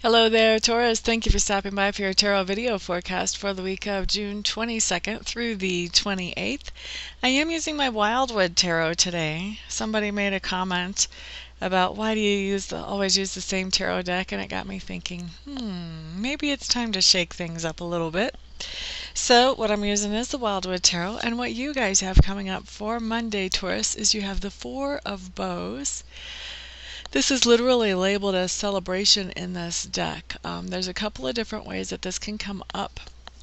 Hello there, Taurus. Thank you for stopping by for your tarot video forecast for the week of June 22nd through the 28th. I am using my Wildwood Tarot today. Somebody made a comment about why do you always use the same tarot deck, and it got me thinking, maybe it's time to shake things up a little bit. So what I'm using is the Wildwood Tarot, and what you guys have coming up for Monday, Taurus, is you have the Four of Bows. This is literally labeled as celebration in this deck. There's a couple of different ways that this can come up.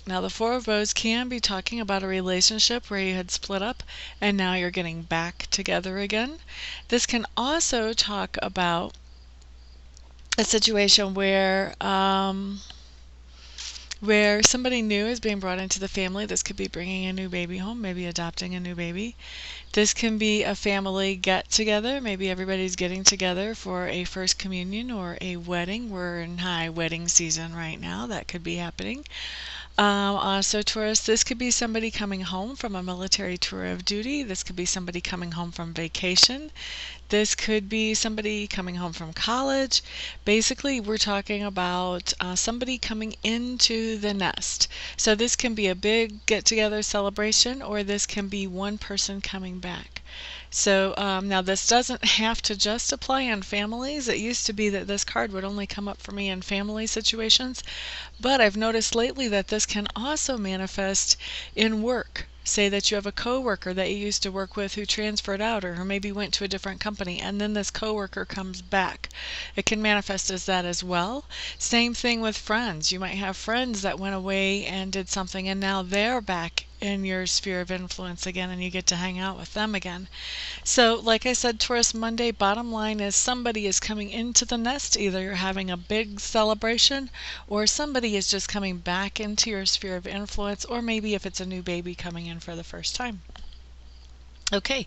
Now, the Four of Bows can be talking about a relationship where you had split up and now you're getting back together again. This can also talk about a situation where somebody new is being brought into the family. This could be bringing a new baby home, maybe adopting a new baby. This can be a family get-together. Maybe everybody's getting together for a first communion or a wedding. We're in high wedding season right now. That could be happening. Also, Taurus, this could be somebody coming home from a military tour of duty. This could be somebody coming home from vacation. This could be somebody coming home from college. Basically, we're talking about somebody coming into the nest. So this can be a big get-together celebration, or this can be one person coming back. So now this doesn't have to just apply on families. It used to be that this card would only come up for me in family situations, but I've noticed lately that this can also manifest in work. Say that you have a coworker that you used to work with who transferred out or who maybe went to a different company, and then this coworker comes back. It can manifest as that as well. Same thing with friends. You might have friends that went away and did something, and now they're back in your sphere of influence again, and you get to hang out with them again. So like I said, Taurus, Monday, bottom line is somebody is coming into the nest. Either you're having a big celebration, or somebody is just coming back into your sphere of influence, or maybe if it's a new baby coming in for the first time. Okay,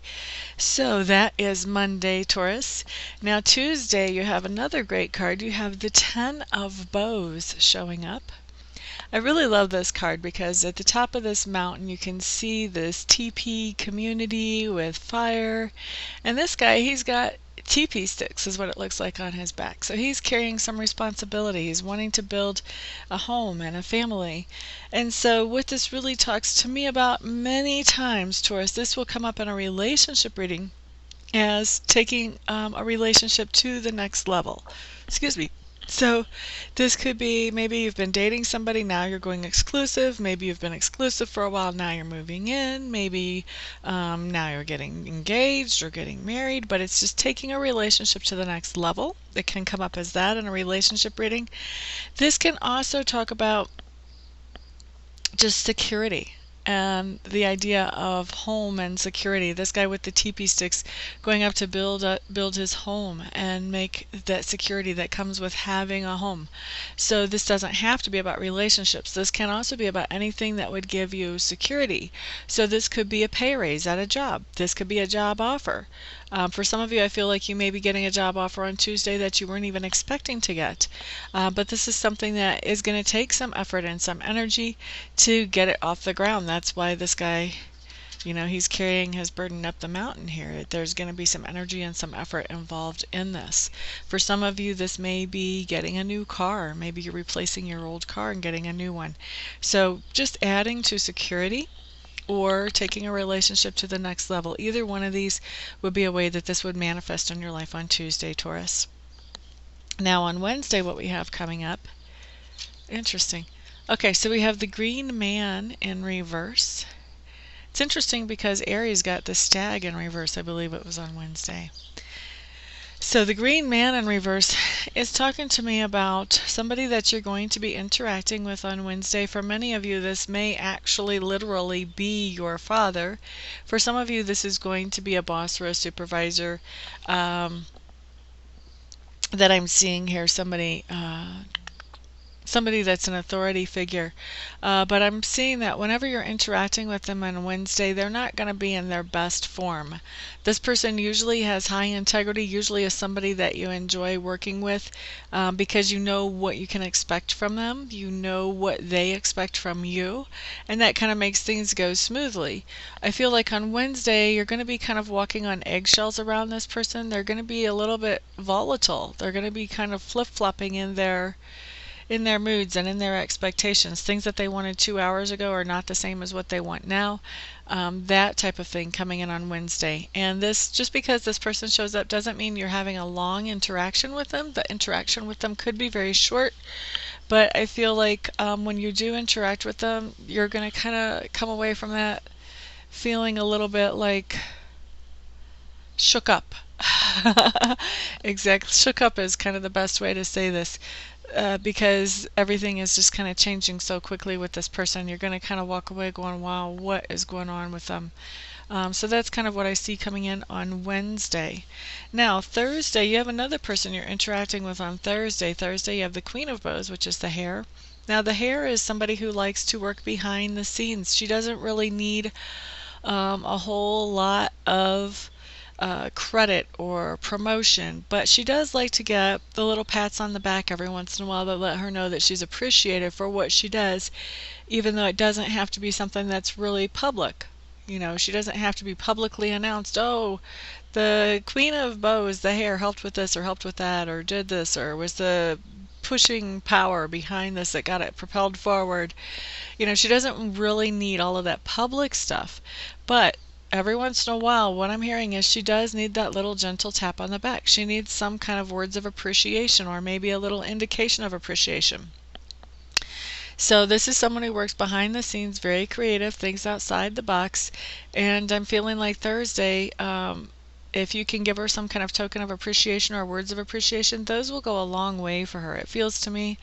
so that is Monday, Taurus. Now Tuesday, you have another great card. You have the Ten of Bows showing up. I really love this card because at the top of this mountain you can see this teepee community with fire, and this guy, he's got teepee sticks is what it looks like on his back. So he's carrying some responsibility. He's wanting to build a home and a family. And so what this really talks to me about many times, Taurus, this will come up in a relationship reading as taking a relationship to the next level. Excuse me. So this could be maybe you've been dating somebody, now you're going exclusive. Maybe you've been exclusive for a while, now you're moving in. Maybe now you're getting engaged or getting married, but it's just taking a relationship to the next level. It can come up as that in a relationship reading. This can also talk about just security and the idea of home and security. This guy with the teepee sticks going up to build his home and make that security that comes with having a home. So this doesn't have to be about relationships. This can also be about anything that would give you security. So this could be a pay raise at a job. This could be a job offer. For some of you, I feel like you may be getting a job offer on Tuesday that you weren't even expecting to get. But this is something that is going to take some effort and some energy to get it off the ground. That's why this guy, he's carrying his burden up the mountain here. There's going to be some energy and some effort involved in this. For some of you, this may be getting a new car. Maybe you're replacing your old car and getting a new one. So just adding to security or taking a relationship to the next level. Either one of these would be a way that this would manifest in your life on Tuesday, Taurus. Now on Wednesday, what we have coming up, interesting. Okay, so we have the Green Man in reverse. It's interesting because Aries got the Stag in reverse. I believe it was on Wednesday. So the Green Man in reverse is talking to me about somebody that you're going to be interacting with on Wednesday. For many of you, this may actually literally be your father. For some of you, this is going to be a boss or a supervisor that I'm seeing here. Somebody somebody that's an authority figure. But I'm seeing that whenever you're interacting with them on Wednesday, they're not going to be in their best form. This person usually has high integrity, usually is somebody that you enjoy working with, because you know what you can expect from them, you know what they expect from you, and that kind of makes things go smoothly. I feel like on Wednesday you're going to be kind of walking on eggshells around this person. They're going to be a little bit volatile. They're going to be kind of flip-flopping in their moods and in their expectations. Things that they wanted 2 hours ago are not the same as what they want now. That type of thing coming in on Wednesday. And this, just because this person shows up doesn't mean you're having a long interaction with them. The interaction with them could be very short, but I feel like when you do interact with them, you're going to kind of come away from that feeling a little bit like shook up. Exactly. Shook up is kind of the best way to say this. Because everything is just kind of changing so quickly with this person, you're going to kind of walk away going, wow, what is going on with them? So that's kind of what I see coming in on Wednesday. Now, Thursday, you have another person you're interacting with on Thursday. Thursday, you have the Queen of Bows, which is the Hare. Now, the Hare is somebody who likes to work behind the scenes. She doesn't really need a whole lot of credit or promotion, but she does like to get the little pats on the back every once in a while that let her know that she's appreciated for what she does, even though it doesn't have to be something that's really public. You know, she doesn't have to be publicly announced, oh, the Queen of Bows, the Hare, helped with this or helped with that or did this or was the pushing power behind this that got it propelled forward. You know, she doesn't really need all of that public stuff, but every once in a while, what I'm hearing is she does need that little gentle tap on the back. She needs some kind of words of appreciation or maybe a little indication of appreciation. So this is someone who works behind the scenes, very creative, thinks outside the box, and I'm feeling like Thursday, if you can give her some kind of token of appreciation or words of appreciation, those will go a long way for her. It feels to me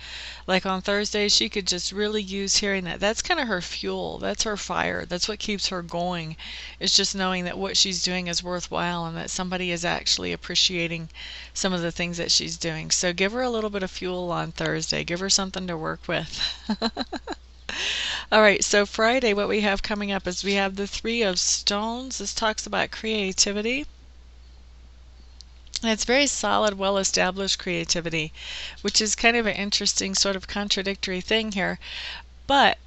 like on Thursday she could just really use hearing that. That's kind of her fuel. That's her fire. That's what keeps her going. It's just knowing that what she's doing is worthwhile and that somebody is actually appreciating some of the things that she's doing. So give her a little bit of fuel on Thursday. Give her something to work with. All right, so Friday, what we have coming up is we have the Three of Stones. This talks about creativity. And it's very solid, well-established creativity, which is kind of an interesting sort of contradictory thing here. But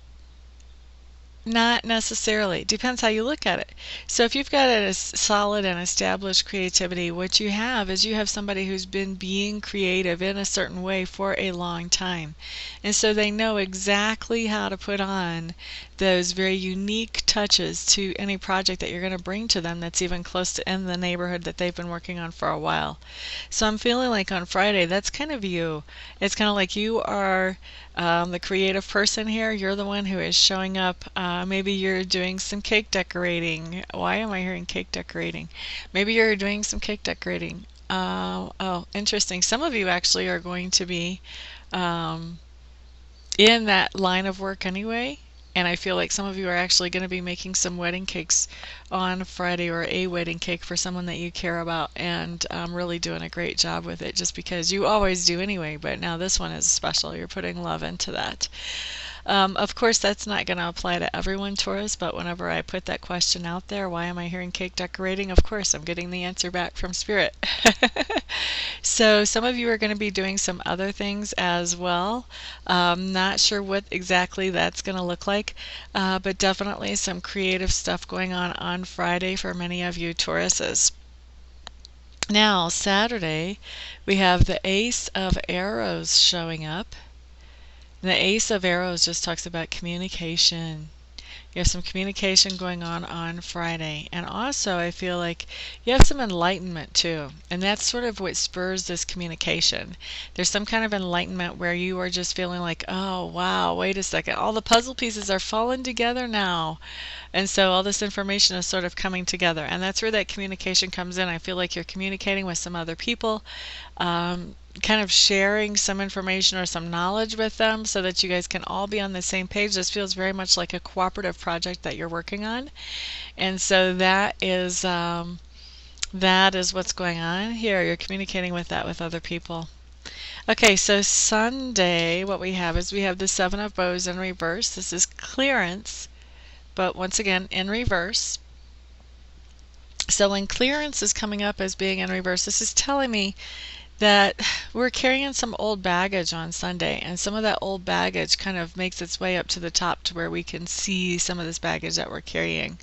not necessarily. Depends how you look at it. So if you've got a solid and established creativity, what you have is you have somebody who's been being creative in a certain way for a long time. And so they know exactly how to put on those very unique touches to any project that you're going to bring to them that's even close to in the neighborhood that they've been working on for a while. So I'm feeling like on Friday, that's kind of you. It's kind of like you are the creative person here. You're the one who is showing up. Maybe you're doing some cake decorating. Why am I hearing cake decorating? Maybe you're doing some cake decorating. Oh, interesting. Some of you actually are going to be in that line of work anyway. And I feel like some of you are actually going to be making some wedding cakes on Friday, or a wedding cake for someone that you care about, and really doing a great job with it, just because you always do anyway, but now this one is special. You're putting love into that. Of course, that's not going to apply to everyone, Taurus, but whenever I put that question out there, why am I hearing cake decorating? Of course, I'm getting the answer back from Spirit. So some of you are going to be doing some other things as well. Not sure what exactly that's going to look like, but definitely some creative stuff going on Friday for many of you Tauruses. Now, Saturday, we have the Ace of Arrows showing up. And the Ace of Arrows just talks about communication. You have some communication going on Friday. And also, I feel like you have some enlightenment too. And that's sort of what spurs this communication. There's some kind of enlightenment where you are just feeling like, oh, wow, wait a second. All the puzzle pieces are falling together now. And so all this information is sort of coming together. And that's where that communication comes in. I feel like you're communicating with some other people, kind of sharing some information or some knowledge with them so that you guys can all be on the same page. This feels very much like a cooperative project that you're working on. And so that is what's going on here. You're communicating with that with other people. Okay, so Sunday, what we have is we have the Seven of Bows in reverse. This is clearance, but once again in reverse. So when clearance is coming up as being in reverse, this is telling me that we're carrying some old baggage on Sunday, and some of that old baggage kind of makes its way up to the top to where we can see some of this baggage that we're carrying.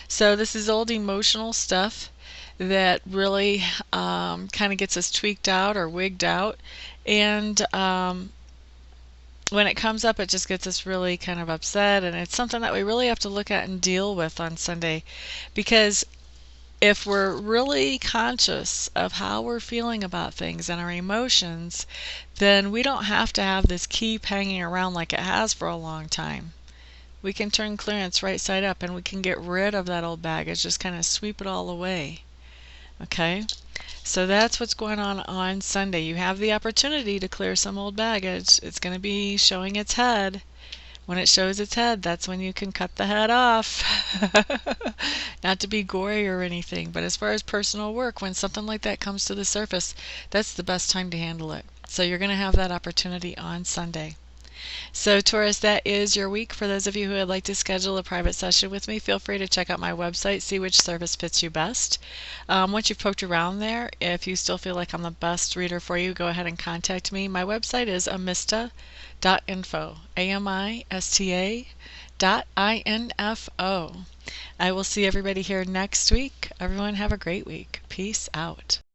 So this is old emotional stuff that really kind of gets us tweaked out or wigged out, and when it comes up, it just gets us really kind of upset, and it's something that we really have to look at and deal with on Sunday, because if we're really conscious of how we're feeling about things and our emotions, then we don't have to have this keep hanging around like it has for a long time. We can turn clearance right side up and we can get rid of that old baggage, just kind of sweep it all away. Okay? So that's what's going on Sunday. You have the opportunity to clear some old baggage. It's going to be showing its head. When it shows its head, that's when you can cut the head off. Not to be gory or anything, but as far as personal work, when something like that comes to the surface, that's the best time to handle it. So you're going to have that opportunity on Sunday. So Taurus, that is your week. For those of you who would like to schedule a private session with me, feel free to check out my website, see which service fits you best. Once you've poked around there, if you still feel like I'm the best reader for you, go ahead and contact me. My website is amista.info, AMISTA.info. I will see everybody here next week. Everyone have a great week. Peace out.